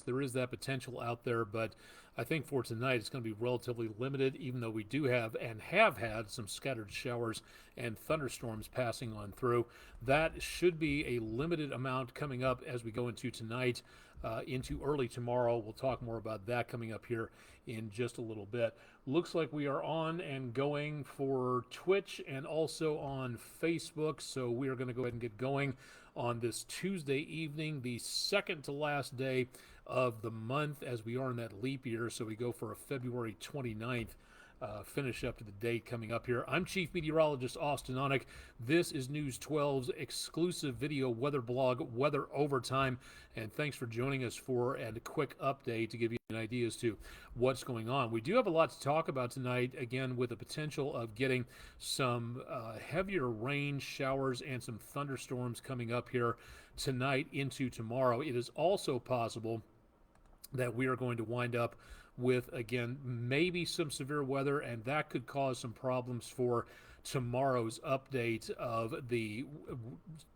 There is that potential out there, but I think for tonight it's going to be relatively limited, even though we do have and have had some scattered showers and thunderstorms passing on through. That should be a limited amount coming up as we go into tonight, into early tomorrow. We'll talk more about that coming up here in just a little bit. Looks like we are on and going for Twitch and also on Facebook, so we are going to go ahead and get going on this Tuesday evening, the second to last day of the month as we are in that leap year. So we go for a February 29th finish up to the date coming up here. I'm Chief Meteorologist Austin Onick. This is News 12's exclusive video weather blog, Weather Overtime, and thanks for joining us for a quick update to give you an idea as to what's going on. We do have a lot to talk about tonight, again, with the potential of getting some heavier rain showers and some thunderstorms coming up here tonight into tomorrow. It is also possible that we are going to wind up with, again, maybe some severe weather, and that could cause some problems for tomorrow's update of the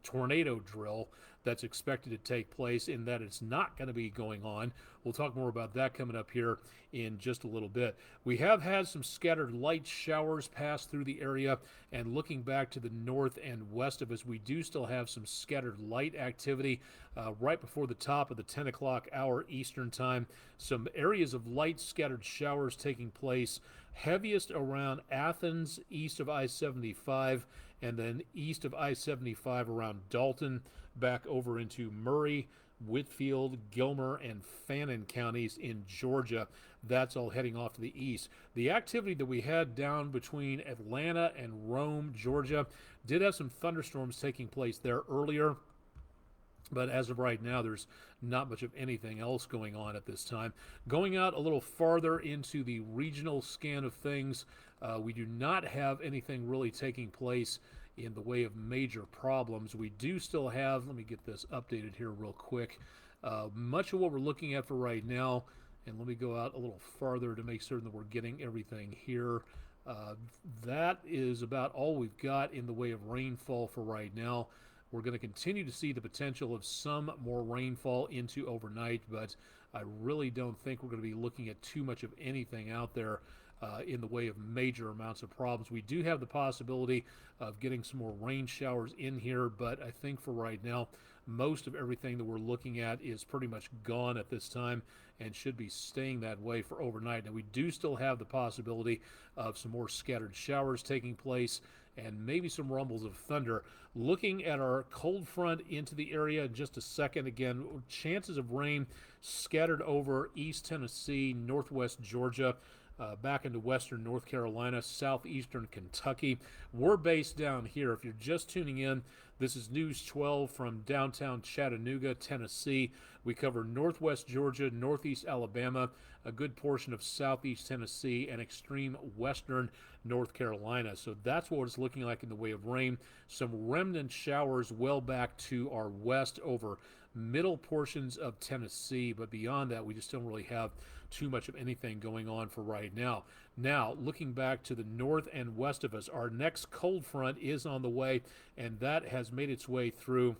tornado drill that's expected to take place, in that it's not going to be going on. We'll talk more about that coming up here in just a little bit. We have had some scattered light showers pass through the area, and looking back to the north and west of us, we do still have some scattered light activity right before the top of the 10 o'clock hour Eastern time. Some areas of light scattered showers taking place, heaviest around Athens, east of I-75, and then east of I-75 around Dalton, back over into Murray, Whitfield, Gilmer, and Fannin counties in Georgia. That's all heading off to the east. The activity that we had down between Atlanta and Rome, Georgia, did have some thunderstorms taking place there earlier. But as of right now, there's not much of anything else going on at this time. Going out a little farther into the regional scan of things, we do not have anything really taking place in the way of major problems. We do still have, let me get this updated here real quick, much of what we're looking at for right now, and let me go out a little farther to make certain that we're getting everything here. That is about all we've got in the way of rainfall for right now. We're going to continue to see the potential of some more rainfall into overnight, but I really don't think we're going to be looking at too much of anything out there in the way of major amounts of problems. We do have the possibility of getting some more rain showers in here, but I think for right now, most of everything that we're looking at is pretty much gone at this time and should be staying that way for overnight. Now, we do still have the possibility of some more scattered showers taking place and maybe some rumbles of thunder. Looking at our cold front into the area in just a second, again, chances of rain scattered over East Tennessee, Northwest Georgia, back into western North Carolina, southeastern Kentucky. We're based down here. If you're just tuning in, this is News 12 from downtown Chattanooga, Tennessee. We cover northwest Georgia, northeast Alabama, a good portion of southeast Tennessee, and extreme western North Carolina. So that's what it's looking like in the way of rain. Some remnant showers well back to our west over middle portions of Tennessee, but beyond that, we just don't really have too much of anything going on for right now. Now, looking back to the north and west of us, our next cold front is on the way, and that has made its way through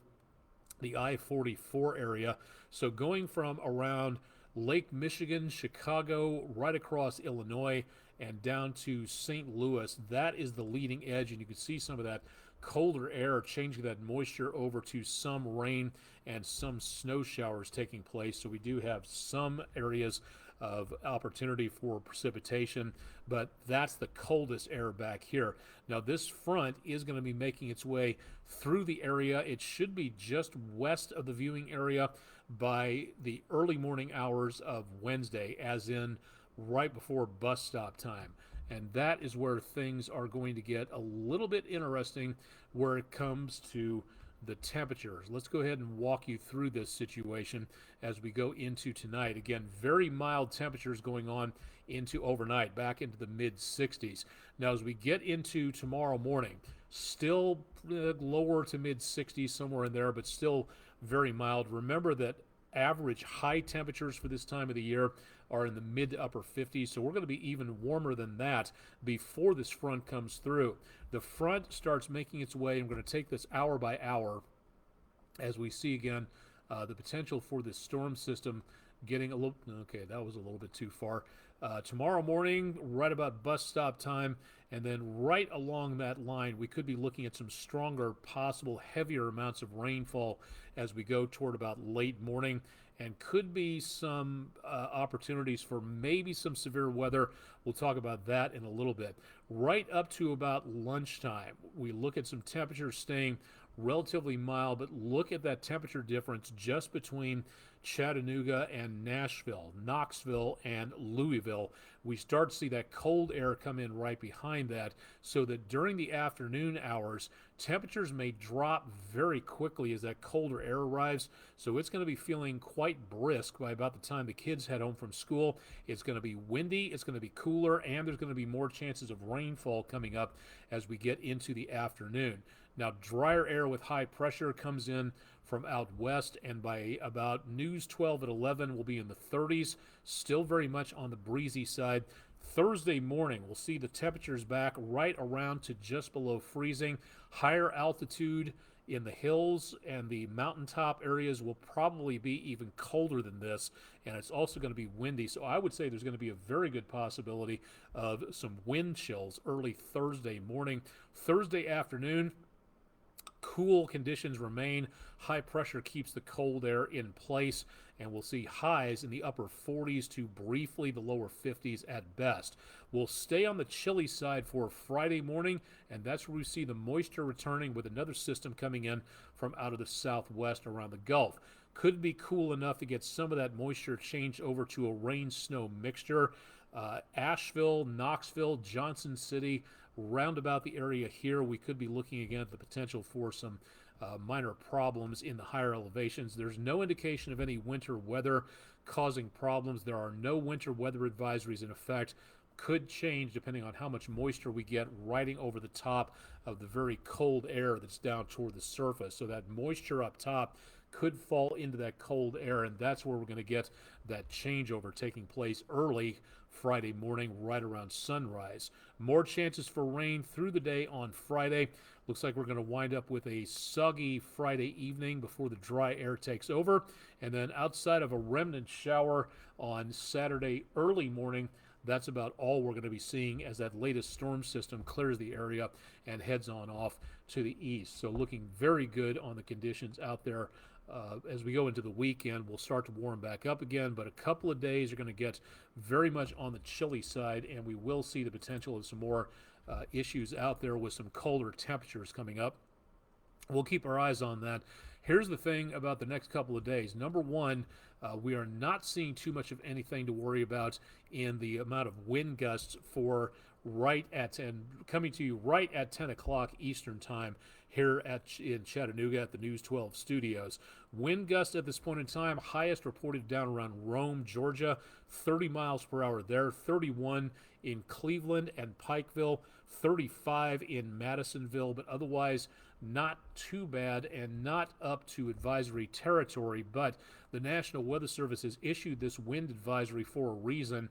the I-44 area. So going from around Lake Michigan, Chicago, right across Illinois, and down to St. Louis, that is the leading edge, and you can see some of that colder air changing that moisture over to some rain and some snow showers taking place. So we do have some areas of opportunity for precipitation, but that's the coldest air back here. Now, this front is going to be making its way through the area. It should be just west of the viewing area by the early morning hours of Wednesday, as in right before bus stop time. And that is where things are going to get a little bit interesting where it comes to the temperatures. Let's go ahead and walk you through this situation as we go into tonight. Again, very mild temperatures going on into overnight, back into the mid-60s. Now, as we get into tomorrow morning, still lower to mid-60s, somewhere in there, but still very mild. Remember that average high temperatures for this time of the year are in the mid to upper 50s, so we're going to be even warmer than that before this front comes through. The front starts making its way. I'm going to take this hour by hour as we see again the potential for this storm system getting a little, okay, that was a little bit too far. Tomorrow morning, right about bus stop time, and then right along that line, we could be looking at some stronger, possible heavier amounts of rainfall as we go toward about late morning, and could be some opportunities for maybe some severe weather. We'll talk about that in a little bit. Right up to about lunchtime, we look at some temperatures staying relatively mild, but look at that temperature difference just between Chattanooga and Nashville, Knoxville and Louisville. We start to see that cold air come in right behind that, so that during the afternoon hours, temperatures may drop very quickly as that colder air arrives. So it's going to be feeling quite brisk by about the time the kids head home from school. It's going to be windy, it's going to be cooler, and there's going to be more chances of rainfall coming up as we get into the afternoon. Now, drier air with high pressure comes in from out west, and by about News 12 at 11, we'll be in the 30s, still very much on the breezy side. Thursday morning, we'll see the temperatures back right around to just below freezing. Higher altitude in the hills and the mountaintop areas will probably be even colder than this, and it's also going to be windy. So I would say there's going to be a very good possibility of some wind chills early Thursday morning. Thursday afternoon, cool conditions remain. High pressure keeps the cold air in place, and we'll see highs in the upper 40s to briefly the lower 50s at best. We'll stay on the chilly side for Friday morning, and that's where we see the moisture returning with another system coming in from out of the southwest around the Gulf. Could be cool enough to get some of that moisture changed over to a rain-snow mixture. Asheville, Knoxville, Johnson City, roundabout the area here, we could be looking again at the potential for some minor problems in the higher elevations. There's no indication of any winter weather causing problems. There are no winter weather advisories in effect. Could change depending on how much moisture we get riding over the top of the very cold air that's down toward the surface. So that moisture up top could fall into that cold air, and that's where we're going to get that changeover taking place early Friday morning, right around sunrise. More chances for rain through the day on Friday. Looks like we're going to wind up with a soggy Friday evening before the dry air takes over, and then outside of a remnant shower on Saturday early morning, that's about all we're going to be seeing as that latest storm system clears the area and heads on off to the east. So looking very good on the conditions out there. As we go into the weekend, we'll start to warm back up again, but a couple of days are going to get very much on the chilly side, and we will see the potential of some more issues out there with some colder temperatures coming up. We'll keep our eyes on that. Here's the thing about the next couple of days. Number one, we are not seeing too much of anything to worry about in the amount of wind gusts for right at 10, coming to you right at 10 o'clock Eastern time here in Chattanooga at the News 12 studios. Wind gusts at this point in time, highest reported down around Rome, Georgia, 30 miles per hour there, 31 in Cleveland and Pikeville, 35 in Madisonville, but otherwise not too bad and not up to advisory territory. But the National Weather Service has issued this wind advisory for a reason.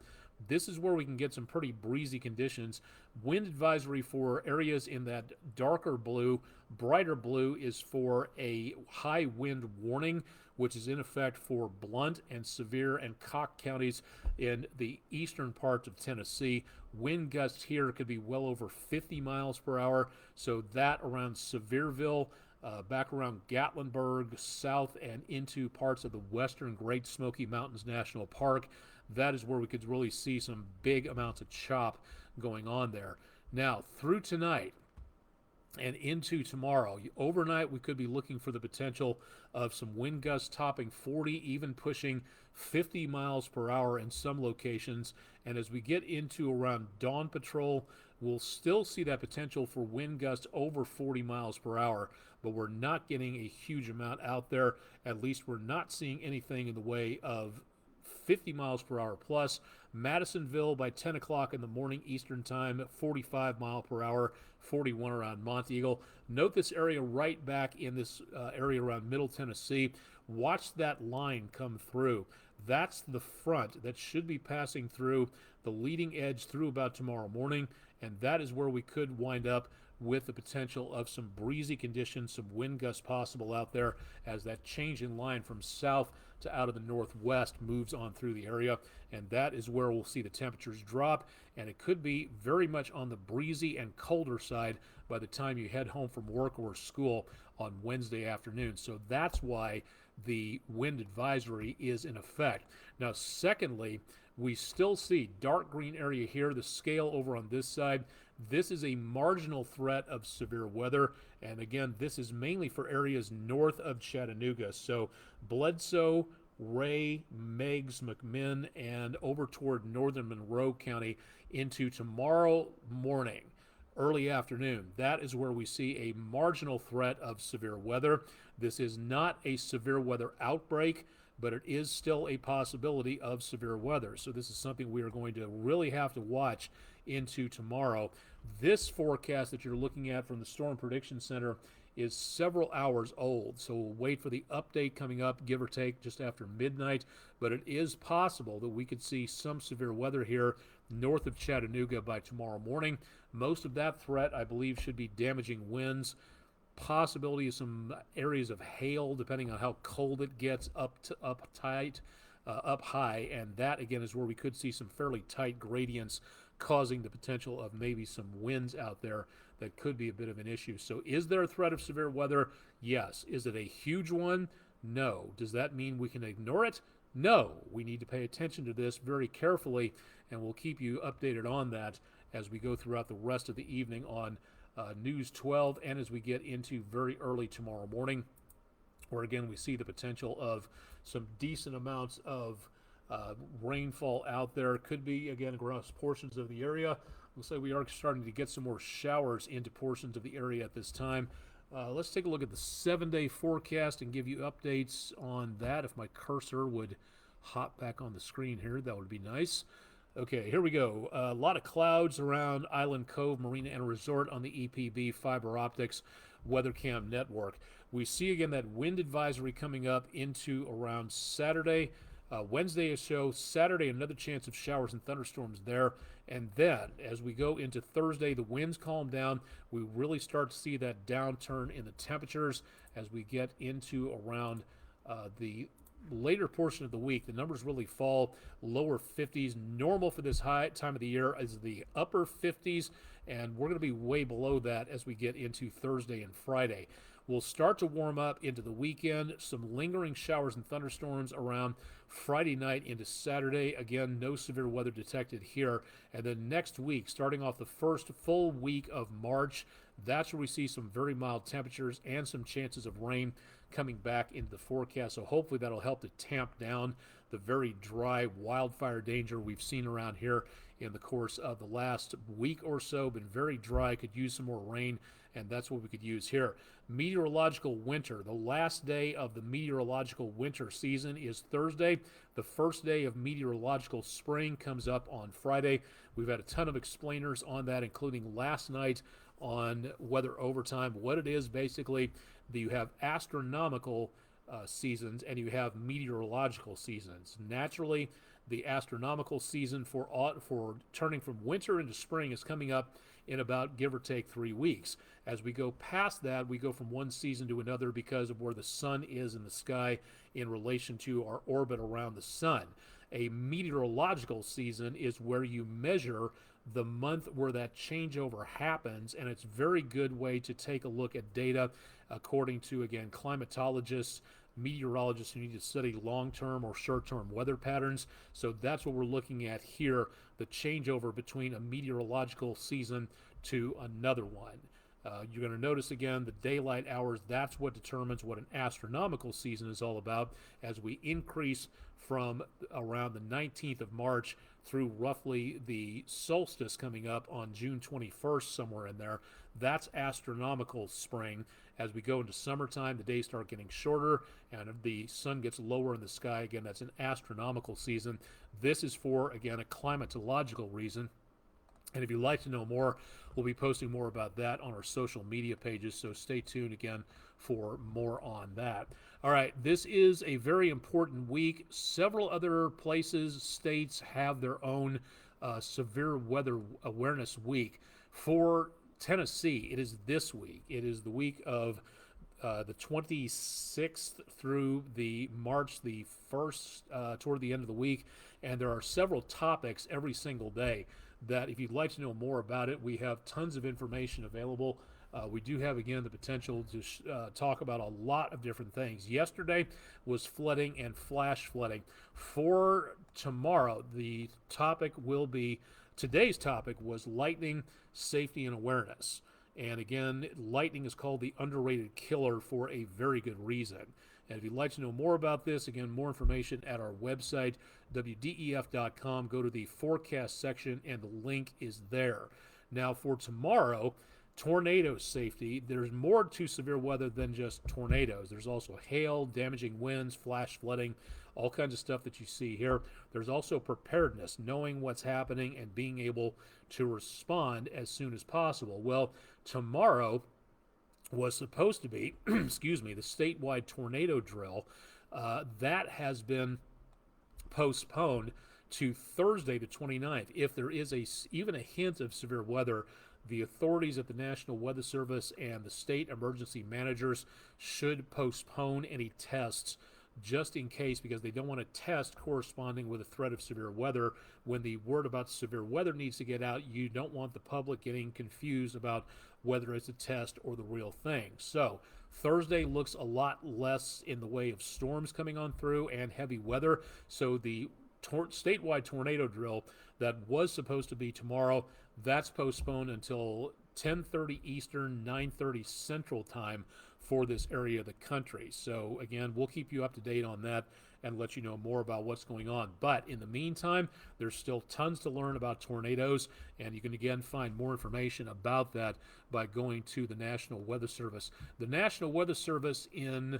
This is where we can get some pretty breezy conditions. Wind advisory for areas in that darker blue. Brighter blue is for a high wind warning, which is in effect for Blount and Sevier and Cocke counties in the eastern parts of Tennessee. Wind gusts here could be well over 50 miles per hour. So that around Sevierville, back around Gatlinburg, south and into parts of the western Great Smoky Mountains National Park. That is where we could really see some big amounts of chop going on there. Now, through tonight and into tomorrow, overnight we could be looking for the potential of some wind gusts topping 40, even pushing 50 miles per hour in some locations. And as we get into around dawn patrol, we'll still see that potential for wind gusts over 40 miles per hour, but we're not getting a huge amount out there. At least we're not seeing anything in the way of 50 miles per hour plus. Madisonville by 10 o'clock in the morning Eastern time, 45 mile per hour, 41 around Monteagle. Note this area right back in this area around Middle Tennessee. Watch that line come through. That's the front that should be passing through the leading edge through about tomorrow morning, and that is where we could wind up with the potential of some breezy conditions, some wind gusts possible out there as that change in line from south to out of the northwest moves on through the area, and that is where we'll see the temperatures drop, and it could be very much on the breezy and colder side by the time you head home from work or school on Wednesday afternoon. So that's why the wind advisory is in effect. Now, secondly, we still see dark green area here, the scale over on this side. This is a marginal threat of severe weather, and again, this is mainly for areas north of Chattanooga. So Bledsoe, Ray, Meigs, McMinn, and over toward northern Monroe County into tomorrow morning, early afternoon. That is where we see a marginal threat of severe weather. This is not a severe weather outbreak, but it is still a possibility of severe weather. So this is something we are going to really have to watch into tomorrow. This forecast that you're looking at from the Storm Prediction Center is several hours old, so we'll wait for the update coming up, give or take, just after midnight. But it is possible that we could see some severe weather here north of Chattanooga by tomorrow morning. Most of that threat, I believe, should be damaging winds, possibility of some areas of hail depending on how cold it gets up high, and that again is where we could see some fairly tight gradients, causing the potential of maybe some winds out there that could be a bit of an issue. So is there a threat of severe weather? Yes. Is it a huge one? No. Does that mean we can ignore it? No. We need to pay attention to this very carefully, and we'll keep you updated on that as we go throughout the rest of the evening on News 12 and as we get into very early tomorrow morning, where again we see the potential of some decent amounts of rainfall out there. Could be again across portions of the area. Looks like we are starting to get some more showers into portions of the area at this time. Let's take a look at the 7-day forecast and give you updates on that. If my cursor would hop back on the screen here, that would be nice. Okay, here we go. A lot of clouds around Island Cove Marina and Resort on the EPB fiber optics WeatherCam network. We see again that wind advisory coming up into around Saturday. Wednesday a show, Saturday another chance of showers and thunderstorms there, and then as we go into Thursday, the winds calm down. We really start to see that downturn in the temperatures as we get into around the later portion of the week. The numbers really fall lower 50s. Normal for this high time of the year is the upper 50s, and we're going to be way below that as we get into Thursday and Friday. We'll start to warm up into the weekend. Some lingering showers and thunderstorms around Friday night into Saturday. Again, no severe weather detected here. And then next week, starting off the first full week of March, that's where we see some very mild temperatures and some chances of rain coming back into the forecast. So hopefully that'll help to tamp down the very dry wildfire danger we've seen around here in the course of the last week or so. Been very dry, could use some more rain, and that's what we could use here. Meteorological winter. The last day of the meteorological winter season is Thursday. The first day of meteorological spring comes up on Friday. We've had a ton of explainers on that, including last night on Weather Overtime. What it is basically, that you have astronomical seasons and you have meteorological seasons. Naturally, the astronomical season for turning from winter into spring is coming up in about, give or take, 3 weeks. As we go past that, we go from one season to another because of where the sun is in the sky in relation to our orbit around the sun. A meteorological season is where you measure the month where that changeover happens, and it's a very good way to take a look at data according to, again, climatologists, meteorologists who need to study long-term or short-term weather patterns. So that's what we're looking at here, the changeover between a meteorological season to another one. You're going to notice again the daylight hours. That's what determines what an astronomical season is all about. As we increase from around the 19th of March through roughly the solstice coming up on June 21st, somewhere in there, that's astronomical spring. As we go into summertime, the days start getting shorter and the sun gets lower in the sky. Again, that's an astronomical season. This is for, again, a climatological reason. And if you'd like to know more, we'll be posting more about that on our social media pages, so stay tuned again for more on that. All right, this is a very important week. Several other places, states have their own severe weather awareness week. For Tennessee, it is this week. It is the week of the 26th through the March the 1st, toward the end of the week. And there are several topics every single day that if you'd like to know more about it, we have tons of information available. We do have, again, the potential to talk about a lot of different things. Yesterday was flooding and flash flooding. For tomorrow, the topic will be, today's topic was lightning, safety, and awareness. And again, lightning is called the underrated killer for a very good reason. And if you'd like to know more about this, again, more information at our website, wdef.com. Go to the forecast section, and the link is there. Now, for tomorrow, tornado safety, there's more to severe weather than just tornadoes. There's also hail, damaging winds, flash flooding, all kinds of stuff that you see here. There's also preparedness, knowing what's happening and being able to respond as soon as possible. Well, tomorrow was supposed to be, excuse me, the statewide tornado drill. That has been postponed to Thursday the 29th. If there is even a hint of severe weather, the authorities at the National Weather Service and the state emergency managers should postpone any tests just in case, because they don't want to test corresponding with a threat of severe weather. When the word about severe weather needs to get out, you don't want the public getting confused about whether it's a test or the real thing. So Thursday looks a lot less in the way of storms coming on through and heavy weather. So the statewide tornado drill that was supposed to be tomorrow, that's postponed until 10:30 Eastern, 9:30 Central Time for this area of the country. So again, we'll keep you up to date on that and let you know more about what's going on. But in the meantime, there's still tons to learn about tornadoes, and you can again find more information about that by going to the National Weather Service. The National Weather Service in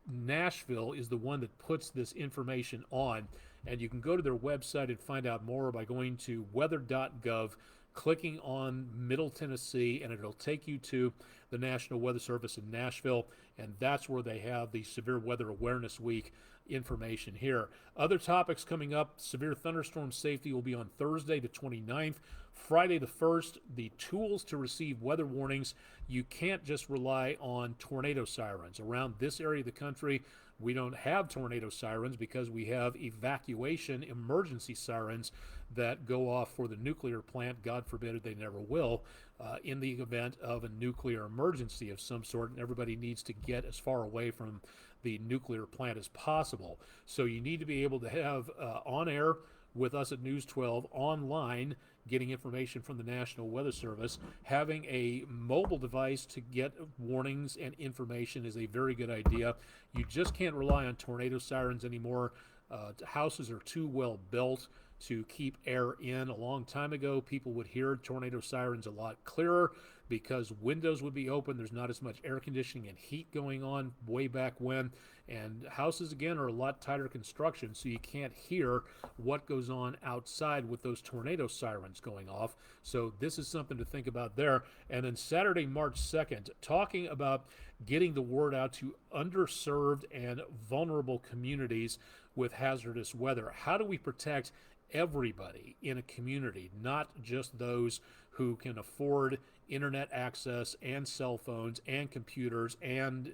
Nashville is the one that puts this information on, and you can go to their website and find out more by going to weather.gov, clicking on Middle Tennessee, and it'll take you to the National Weather Service in Nashville, and that's where they have the Severe Weather Awareness Week information here. Other topics coming up: severe thunderstorm safety will be on Thursday the 29th. Friday the 1st, the tools to receive weather warnings. You can't just rely on tornado sirens. Around this area of the country, we don't have tornado sirens because we have evacuation emergency sirens that go off for the nuclear plant. God forbid they never will, in the event of a nuclear emergency of some sort, and everybody needs to get as far away from the nuclear plant as possible. So you need to be able to have on air with us at News 12, online, getting information from the National Weather Service. Having a mobile device to get warnings and information is a very good idea. You just can't rely on tornado sirens anymore. Houses are too well built to keep air in. A long time ago, people would hear tornado sirens a lot clearer because windows would be open. There's not as much air conditioning and heat going on way back when. And houses, again, are a lot tighter construction, so you can't hear what goes on outside with those tornado sirens going off. So this is something to think about there. And then Saturday, March 2nd, talking about getting the word out to underserved and vulnerable communities with hazardous weather. How do we protect everybody in a community, not just those who can afford internet access and cell phones and computers and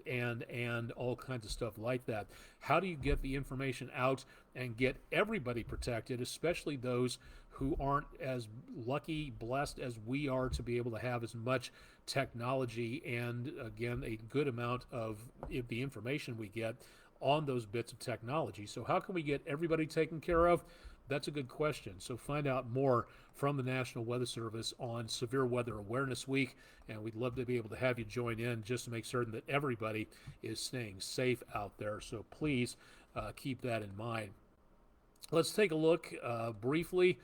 all kinds of stuff like that? How do you get the information out and get everybody protected, especially those who aren't as lucky, blessed as we are to be able to have as much technology and, again, a good amount of the information we get on those bits of technology? So how can we get everybody taken care of? That's a good question. So find out more from the National Weather Service on Severe Weather Awareness Week, and we'd love to be able to have you join in just to make certain that everybody is staying safe out there. So please keep that in mind. Let's take a look briefly.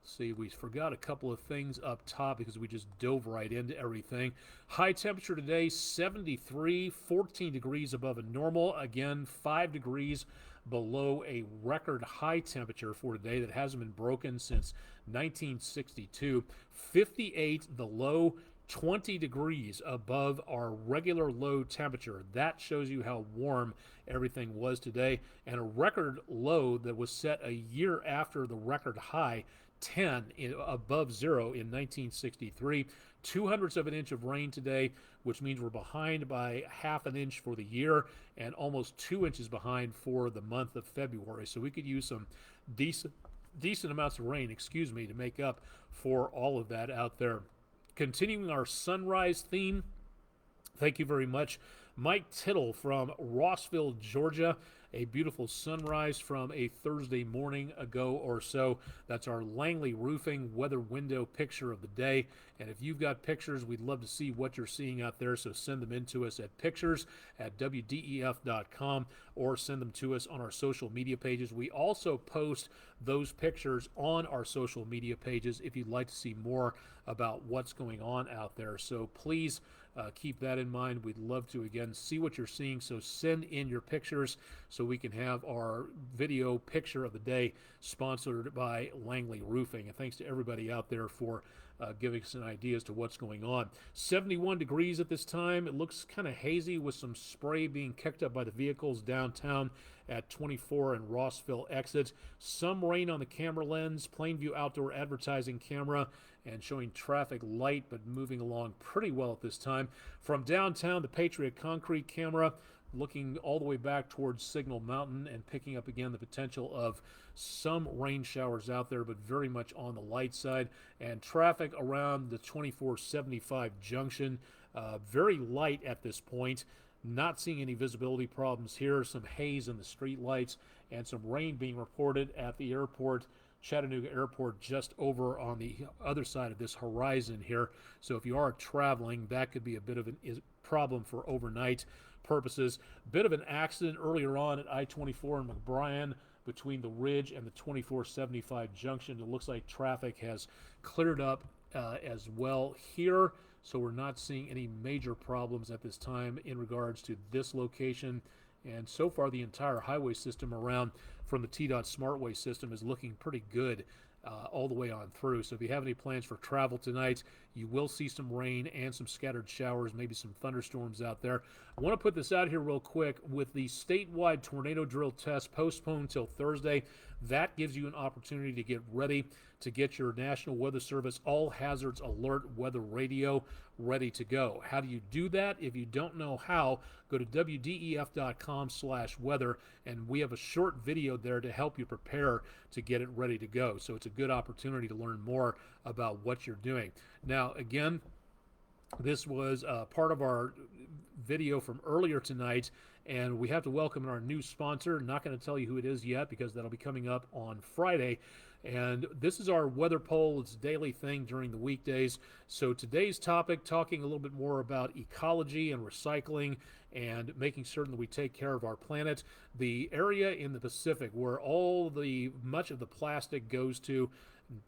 See, we forgot a couple of things up top because we just dove right into everything. High temperature today, 73, 14 degrees above a normal. Again, 5 degrees below a record high temperature for today that hasn't been broken since 1962. 58 the low, 20 degrees above our regular low temperature. That shows you how warm everything was today. And a record low that was set a year after the record high, 10 above zero in 1963. 2/100 of an inch of rain today, which means we're behind by half an inch for the year and almost 2 inches behind for the month of February. So we could use some decent amounts of rain, to make up for all of that out there. Continuing our sunrise theme, thank you very much, Mike Tittle from Rossville, Georgia. A beautiful sunrise from a Thursday morning ago or so. That's our Langley Roofing weather window picture of the day. And if you've got pictures, we'd love to see what you're seeing out there. So send them in to us at pictures@wdef.com or send them to us on our social media pages. We also post those pictures on our social media pages if you'd like to see more about what's going on out there. So please keep that in mind. We'd love to, again, see what you're seeing. So send in your pictures so we can have our video picture of the day sponsored by Langley Roofing. And thanks to everybody out there for giving us an idea as to what's going on. 71 degrees at this time. It looks kind of hazy with some spray being kicked up by the vehicles downtown at 24 and Rossville exit. Some rain on the camera lens, Plainview outdoor advertising camera, and showing traffic light but moving along pretty well at this time. From downtown, the Patriot Concrete camera looking all the way back towards Signal Mountain and picking up again the potential of some rain showers out there, but very much on the light side. And traffic around the 2475 junction, very light at this point. Not seeing any visibility problems here. Some haze in the street lights and some rain being reported at the airport, Chattanooga Airport, just over on the other side of this horizon here. So if you are traveling, that could be a bit of a problem for overnight purposes. Bit of an accident earlier on at I-24 in McBrien between the Ridge and the 2475 junction. It looks like traffic has cleared up as well here. So we're not seeing any major problems at this time in regards to this location. And so far, the entire highway system around from the TDOT SmartWay system is looking pretty good all the way on through. So if you have any plans for travel tonight, you will see some rain and some scattered showers, maybe some thunderstorms out there. I want to put this out here real quick. With the statewide tornado drill test postponed until Thursday, that gives you an opportunity to get ready to get your National Weather Service All Hazards Alert weather radio ready to go. How do you do that? If you don't know how, go to wdef.com/weather, and we have a short video there to help you prepare to get it ready to go. So it's a good opportunity to learn more about what you're doing. Now, again, this was part of our video from earlier tonight, and we have to welcome our new sponsor. Not going to tell you who it is yet because that'll be coming up on Friday. And this is our weather poll. It's a daily thing during the weekdays. So today's topic, talking a little bit more about ecology and recycling and making certain that we take care of our planet. The area in the Pacific where much of the plastic goes to,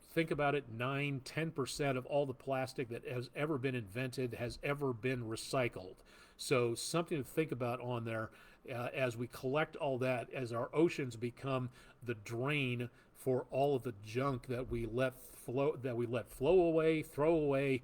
think about it, 9-10% of all the plastic that has ever been invented has ever been recycled. So something to think about on there as we collect all that, as our oceans become the drain for all of the junk that we let flow away, throw away,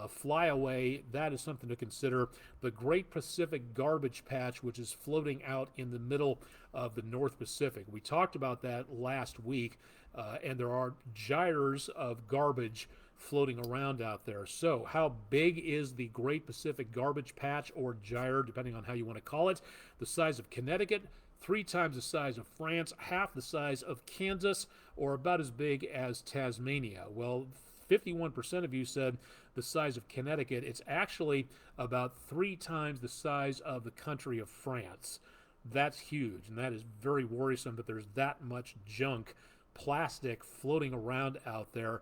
fly away. That is something to consider. The Great Pacific Garbage Patch, which is floating out in the middle of the North Pacific. We talked about that last week, and there are gyres of garbage floating around out there. So how big is the Great Pacific Garbage Patch, or gyre, depending on how you want to call it? The size of Connecticut, 3 times the size of France, half the size of Kansas, or about as big as Tasmania. Well, 51% of you said the size of Connecticut. It's actually about 3 times the size of the country of France. That's huge, and that is very worrisome that there's that much junk, plastic, floating around out there.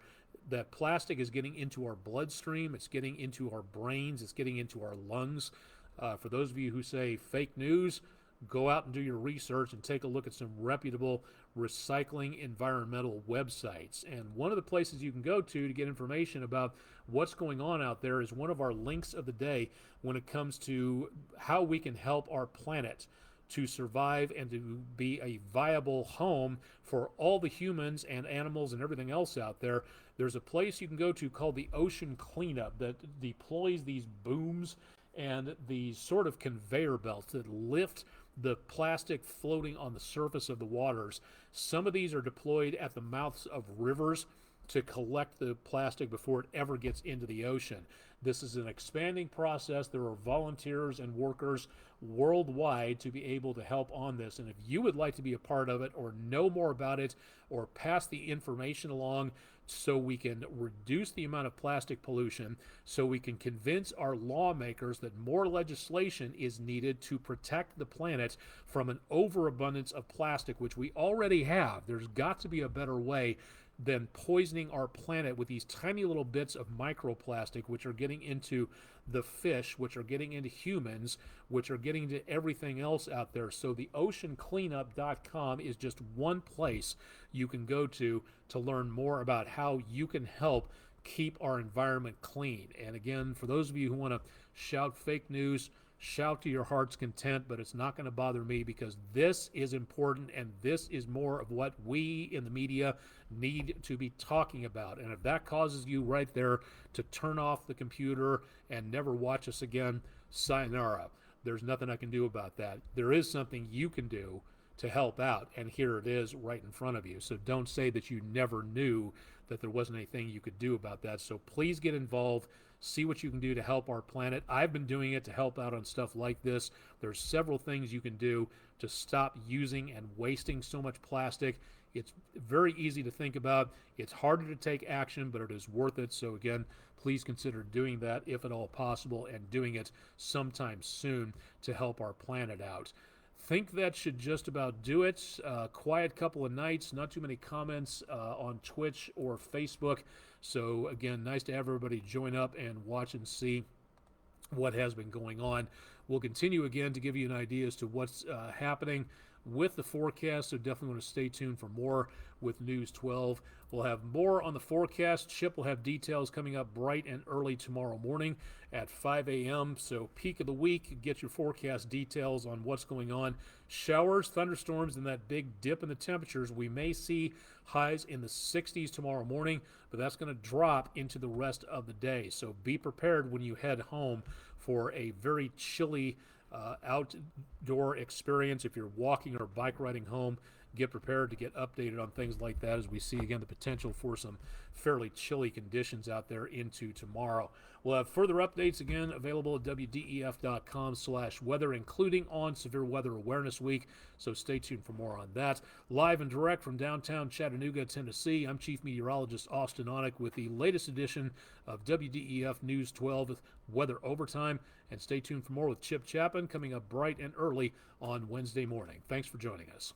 That plastic is getting into our bloodstream, it's getting into our brains, it's getting into our lungs. For those of you who say fake news, go out and do your research and take a look at some reputable recycling environmental websites. And one of the places you can go to get information about what's going on out there is one of our links of the day when it comes to how we can help our planet to survive and to be a viable home for all the humans and animals and everything else out there. There's a place you can go to called the Ocean Cleanup that deploys these booms and these sort of conveyor belts that lift the plastic floating on the surface of the waters. Some of these are deployed at the mouths of rivers to collect the plastic before it ever gets into the ocean. This is an expanding process. There are volunteers and workers worldwide to be able to help on this. And if you would like to be a part of it or know more about it or pass the information along so we can reduce the amount of plastic pollution, so we can convince our lawmakers that more legislation is needed to protect the planet from an overabundance of plastic, which we already have. There's got to be a better way than poisoning our planet with these tiny little bits of microplastic, which are getting into the fish, which are getting into humans, which are getting into everything else out there. So the oceancleanup.com is just one place you can go to learn more about how you can help keep our environment clean. And again, for those of you who want to shout fake news, shout to your heart's content, but it's not going to bother me, because this is important and this is more of what we in the media need to be talking about. And if that causes you right there to turn off the computer and never watch us again, sayonara. There's nothing I can do about that. There is something you can do to help out, and here it is right in front of you. So don't say that you never knew that there wasn't anything you could do about that. So please get involved. See what you can do to help our planet. I've been doing it to help out on stuff like this. There's several things you can do to stop using and wasting so much plastic. It's very easy to think about. It's harder to take action, but it is worth it. So again, please consider doing that if at all possible, and doing it sometime soon to help our planet out. Think that should just about do it. Quiet couple of nights, not too many comments on Twitch or Facebook. So again, nice to have everybody join up and watch and see what has been going on. We'll continue again to give you an idea as to what's happening with the forecast, so definitely want to stay tuned for more with News 12. We'll have more on the forecast. Chip will have details coming up bright and early tomorrow morning at 5 a.m. So peak of the week, get your forecast details on what's going on. Showers, thunderstorms, and that big dip in the temperatures. We may see highs in the 60s tomorrow morning, but that's going to drop into the rest of the day. So be prepared when you head home for a very chilly outdoor experience. If you're walking or bike riding home, get prepared to get updated on things like that, as we see again the potential for some fairly chilly conditions out there into tomorrow. We'll have further updates again available at wdef.com/weather, including on Severe Weather Awareness Week, so stay tuned for more on that. Live and direct from downtown Chattanooga, Tennessee, I'm Chief Meteorologist Austin Onek with the latest edition of WDEF News 12 Weather Overtime, and stay tuned for more with Chip Chapin coming up bright and early on Wednesday morning. Thanks for joining us.